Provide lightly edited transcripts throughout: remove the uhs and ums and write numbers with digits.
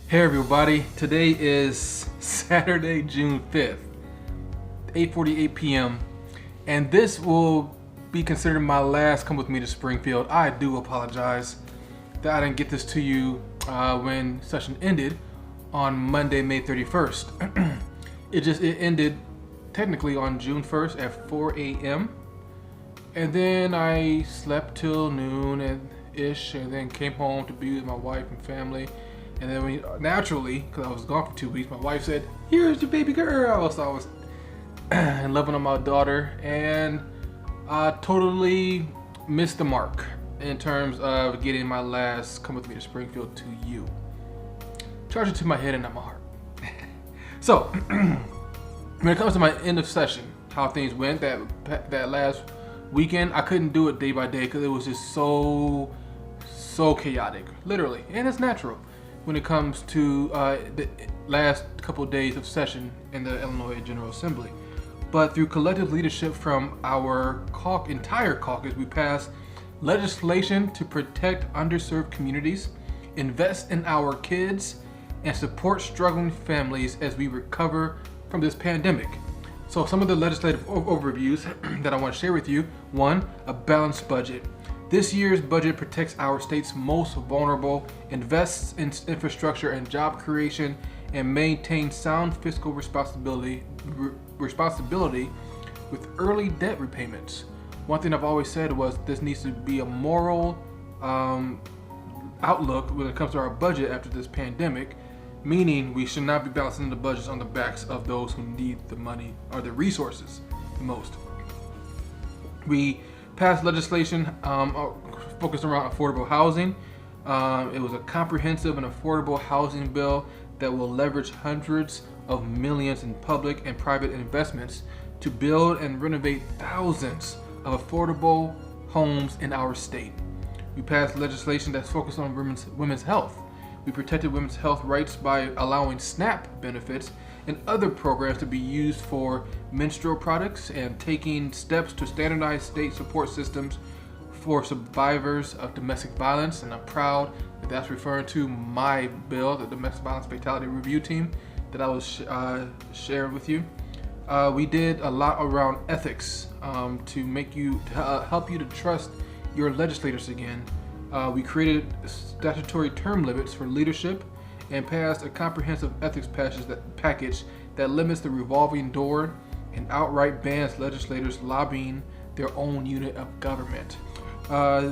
Hey everybody, today is Saturday, June 5th, 8:48 p.m. and this will be considered my last Come With Me to Springfield. I do apologize that I didn't get this to you when session ended on Monday, May 31st. It ended technically on June 1st at 4 a.m. and then I slept till noon and then came home to be with my wife and family. And then naturally, because I was gone for 2 weeks, my wife said, "Here's your baby girl." So I was loving on my daughter, and I totally missed the mark in terms of getting my last Come With Me to Springfield to you. Charge it to my head and not my heart. So, when it comes to my end of session, how things went that last weekend, I couldn't do it day by day because it was just so chaotic, literally, and it's natural when it comes to the last couple of days of session in the Illinois General Assembly. But through collective leadership from our entire caucus, we passed legislation to protect underserved communities, invest in our kids, and support struggling families as we recover from this pandemic. So some of the legislative overviews that I want to share with you. One, a balanced budget. This year's budget protects our state's most vulnerable, invests in infrastructure and job creation, and maintains sound fiscal responsibility with early debt repayments. One thing I've always said was this needs to be a moral outlook when it comes to our budget after this pandemic, meaning we should not be balancing the budgets on the backs of those who need the money or the resources the most. We passed legislation focused around affordable housing. It was a comprehensive and affordable housing bill that will leverage hundreds of millions in public and private investments to build and renovate thousands of affordable homes in our state. We passed legislation that's focused on women's health. We protected women's health rights by allowing SNAP benefits and other programs to be used for menstrual products and taking steps to standardize state support systems for survivors of domestic violence. And I'm proud that that's referring to my bill, the Domestic Violence Fatality Review Team that I was sharing with you. We did a lot around ethics to help you to trust your legislators again. We created statutory term limits for leadership and passed a comprehensive ethics package that limits the revolving door and outright bans legislators lobbying their own unit of government.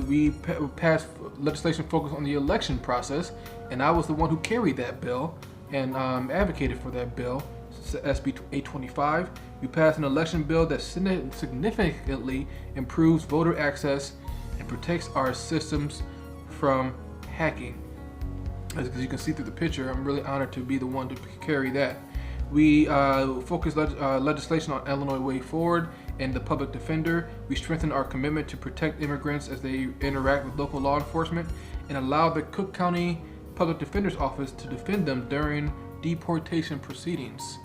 We passed legislation focused on the election process, and I was the one who carried that bill and advocated for that bill, SB 825. We passed an election bill that significantly improves voter access and protects our systems from hacking. As you can see through the picture, I'm really honored to be the one to carry that. We focused legislation on Illinois Way Forward and the public defender. We strengthened our commitment to protect immigrants as they interact with local law enforcement and allow the Cook County Public Defender's Office to defend them during deportation proceedings.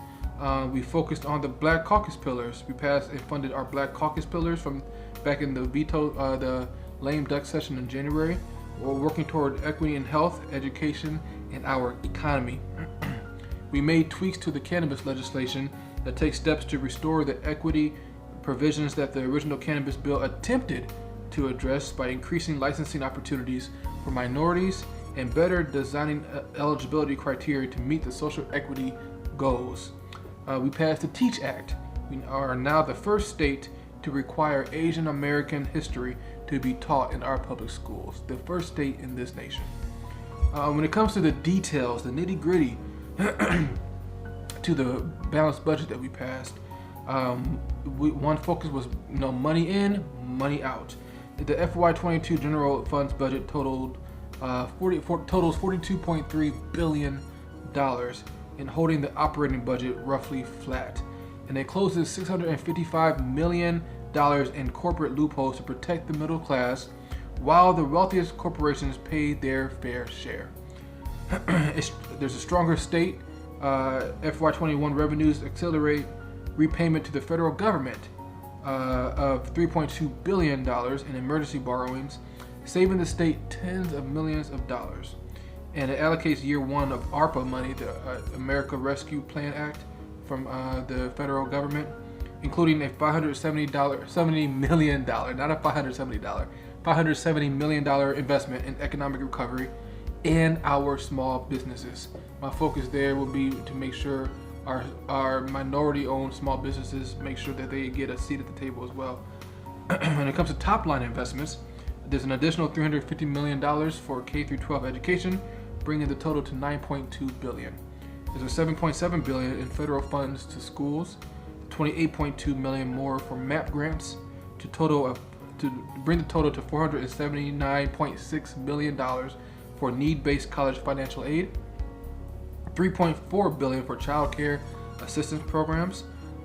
We focused on the Black Caucus Pillars. We passed and funded our Black Caucus Pillars from back in the lame duck session in January. We're working toward equity in health, education, and our economy. We made tweaks to the cannabis legislation that take steps to restore the equity provisions that the original cannabis bill attempted to address by increasing licensing opportunities for minorities and better designing eligibility criteria to meet the social equity goals. We passed the TEACH Act. We are now the first state to require Asian American history to be taught in our public schools, the first state in this nation. When it comes to the details, the nitty-gritty to the balanced budget that we passed, one focus was money in, money out. The FY22 general funds budget totals $42.3 billion and holding the operating budget roughly flat. And it closes $655 million in corporate loopholes to protect the middle class, while the wealthiest corporations pay their fair share. There's a stronger state. FY21 revenues accelerate repayment to the federal government of $3.2 billion in emergency borrowings, saving the state tens of millions of dollars. and it allocates year one of ARPA money, the America Rescue Plan Act, from the federal government, including a $70 million, not a $570, $570 million investment in economic recovery and our small businesses. My focus there will be to make sure our minority-owned small businesses make sure that they get a seat at the table as well. When it comes to top-line investments, there's an additional $350 million for K through 12 education, bringing the total to $9.2 billion. There's a $7.7 billion in federal funds to schools, $28.2 million more for MAP grants, to bring the total to $479.6 million for need-based college financial aid, $3.4 billion for child care assistance programs,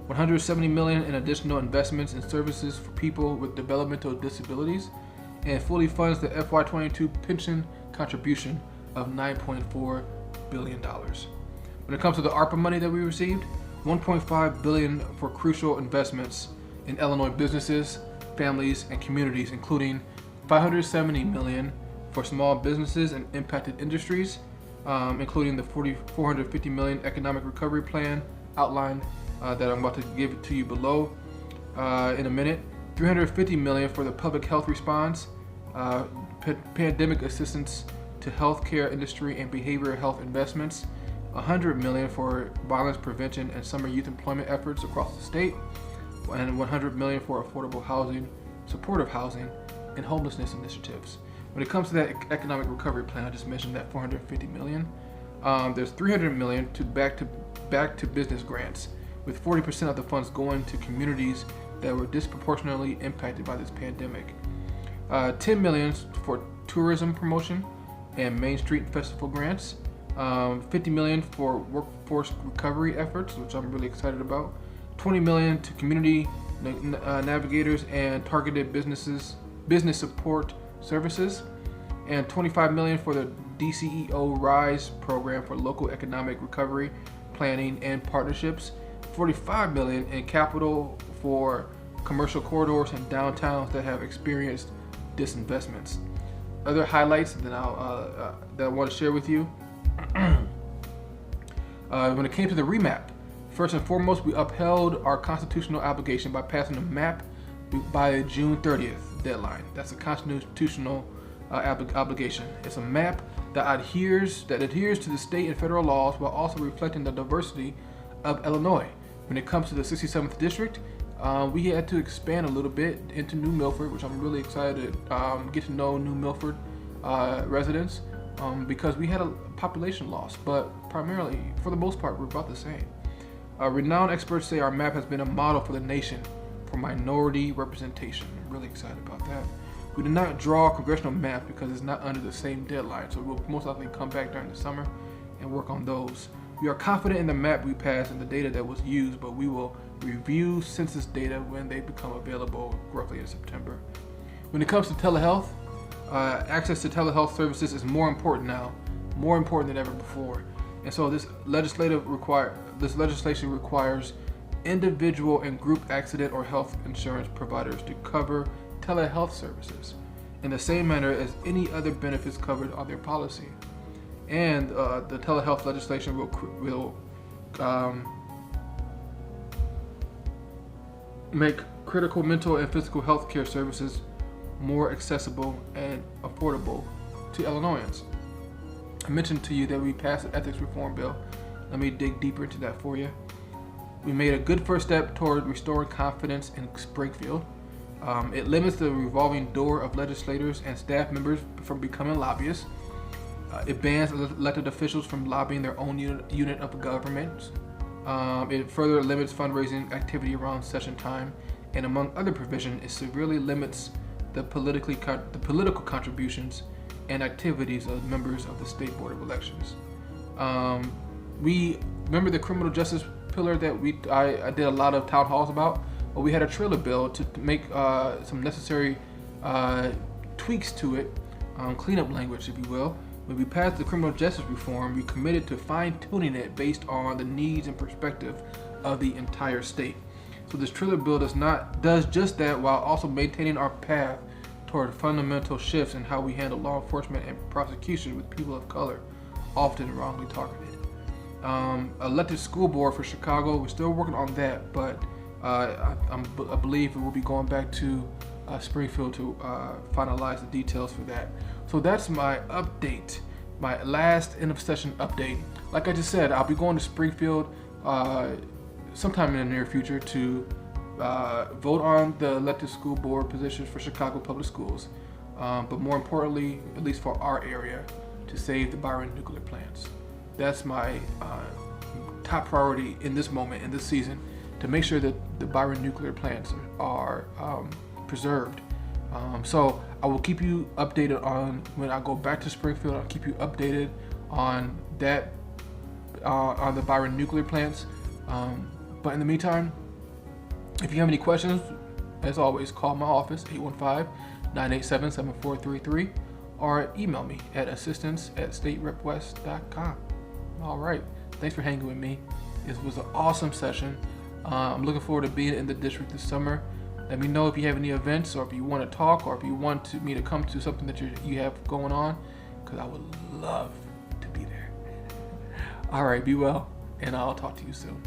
$170 million in additional investments in services for people with developmental disabilities, and fully funds the FY22 pension contribution of $9.4 billion. When it comes to the ARPA money that we received, $1.5 billion for crucial investments in Illinois businesses, families, and communities, including $570 million for small businesses and impacted industries, including the $450 million economic recovery plan outlined that I'm about to give to you below in a minute, $350 million for the public health response, pandemic assistance to healthcare industry and behavioral health investments, $100 million for violence prevention and summer youth employment efforts across the state, and $100 million for affordable housing, supportive housing, and homelessness initiatives. When it comes to that economic recovery plan, I just mentioned that $450 million. There's $300 million to back to business grants, with 40% of the funds going to communities that were disproportionately impacted by this pandemic. $10 million for tourism promotion and Main Street Festival grants. $50 million for workforce recovery efforts, which I'm really excited about. $20 million to community navigators and targeted business support services, and $25 million for the DCEO RISE program for local economic recovery, planning, and partnerships. $45 million in capital for commercial corridors and downtowns that have experienced disinvestments. Other highlights that I want to share with you. When it came to the Remap, first and foremost, we upheld our constitutional obligation by passing the MAP by June 30th deadline. That's a constitutional obligation. It's a map that adheres to the state and federal laws while also reflecting the diversity of Illinois. When it comes to the 67th district, we had to expand a little bit into New Milford, which I'm really excited to get to know New Milford residents, because we had a population loss, but primarily, for the most part, we're about the same. Renowned experts say our map has been a model for the nation for minority representation. I'm really excited about that. We did not draw a congressional map because it's not under the same deadline, so we'll most likely come back during the summer and work on those. We are confident in the map we passed and the data that was used, but we will review census data when they become available roughly in September. When it comes to telehealth, access to telehealth services is more important now, more important than ever before. And so this legislation requires individual and group accident or health insurance providers to cover telehealth services in the same manner as any other benefits covered on their policy. And the telehealth legislation will make critical mental and physical health care services more accessible and affordable to Illinoisans. I mentioned to you that we passed an ethics reform bill. Let me dig deeper into that for you. We made a good first step toward restoring confidence in Springfield. It limits the revolving door of legislators and staff members from becoming lobbyists. It bans elected officials from lobbying their own unit of government. It further limits fundraising activity around session time, and among other provisions, it severely limits the political contributions and activities of members of the State Board of Elections. We remember the criminal justice pillar that I did a lot of town halls about. Well, we had a trailer bill to make some necessary tweaks to it, cleanup language, if you will. When we passed the criminal justice reform, we committed to fine-tuning it based on the needs and perspective of the entire state. So this trailer bill does just that, while also maintaining our path toward fundamental shifts in how we handle law enforcement and prosecution with people of color. often wrongly targeted. Elected school board for Chicago, we're still working on that, but I believe we will be going back to Springfield to finalize the details for that. So that's my update, my last end of session update. Like I just said, I'll be going to Springfield sometime in the near future to vote on the elected school board positions for Chicago Public Schools. But more importantly, at least for our area, to save the Byron nuclear plants. That's my top priority in this moment, in this season, to make sure that the Byron nuclear plants are preserved. So I will keep you updated on when I go back to Springfield. I'll keep you updated on that, on the Byron nuclear plants. But in the meantime, if you have any questions, as always, call my office, 815-987-7433, or email me at assistance@staterepwest.com. All right. Thanks for hanging with me. It was an awesome session. I'm looking forward to being in the district this summer. Let me know if you have any events, or if you want to talk, or if you want me to come to something that you have going on, because I would love to be there. All right. Be well, and I'll talk to you soon.